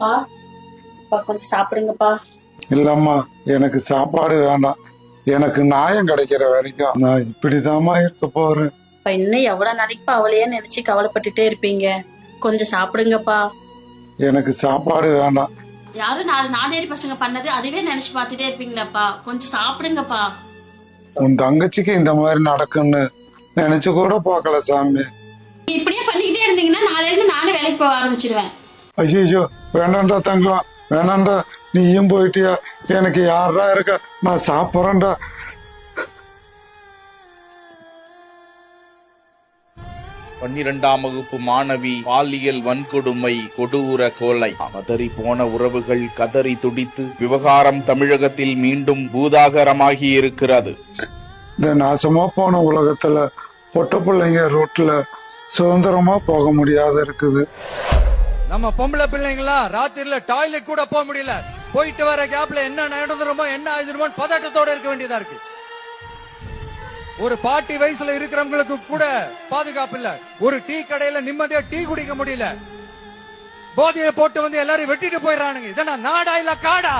பா பா கொஞ்சம் சாப்பிடுங்கப்பா. இல்லம்மா, எனக்கு சாப்பாடு வேண்டாம். எனக்கு நியாயம் கிடைக்கிற வரைக்கும் நான் இப்படிதாம்மா இருக்க போறேன். இப்ப இன்னும் எவ்வளவு நாளைக்குப்பா அவளையே நினைச்சு கவலைப்பட்டுட்டே இருப்பீங்க? கொஞ்சம் சாப்பிடுங்கப்பா. எனக்கு சாப்பாடு வேண்டாம். யாரும் நாடேரி பசங்க பண்ணது அதுவே நினைச்சு பார்த்துட்டே இருப்பீங்களாப்பா? கொஞ்சம் சாப்பிடுங்கப்பா. உன் தங்கச்சிக்கு இந்த மாதிரி நடக்குன்னு நினைச்சு கூட பார்க்கல சாமி. இப்படியே பண்ணிக்கிட்டே இருந்தீங்கன்னா நாளைல இருந்து நானே வேலைக்கு போக ஆரம்பிச்சிருவேன். ஐயோ, வேணாண்டா தங்கம், வேணாண்டா. நீயும் போயிட்டியா? எனக்கு யாரா இருக்க? நான் சாப்பிட்றேன்டா. 12ஆம் வகுப்பு மாணவி பாலியல் வன்கொடுமை, கொடூர கொலை. கதறி போன உறவுகள் கதறி துடித்து விவகாரம் தமிழகத்தில் மீண்டும் பூதாகரமாகி இருக்கிறது. இந்த நாசமா போன உலகத்துல பொட்ட பிள்ளைங்க ரோட்ல சுதந்திரமா போக முடியாத இருக்குது. நம்ம பொம்பளை பிள்ளைங்களா ராத்திரில டாய்லெட் கூட போக முடியல. போயிட்டு வர கேப்ல என்ன நடந்துருமோ என்ன ஆயிடுமோ பதட்டத்தோட இருக்க வேண்டியதா இருக்கு. ஒரு பாட்டி வயசுல இருக்கிறவங்களுக்கு கூட பாதுகாப்பு இல்ல. ஒரு டீ கடையில நிம்மதியா டீ குடிக்க முடியல. போதையை போட்டு வந்து எல்லாரும் வெட்டிட்டு போயிடறானுங்க. இதனா நாடா இல்ல காடா?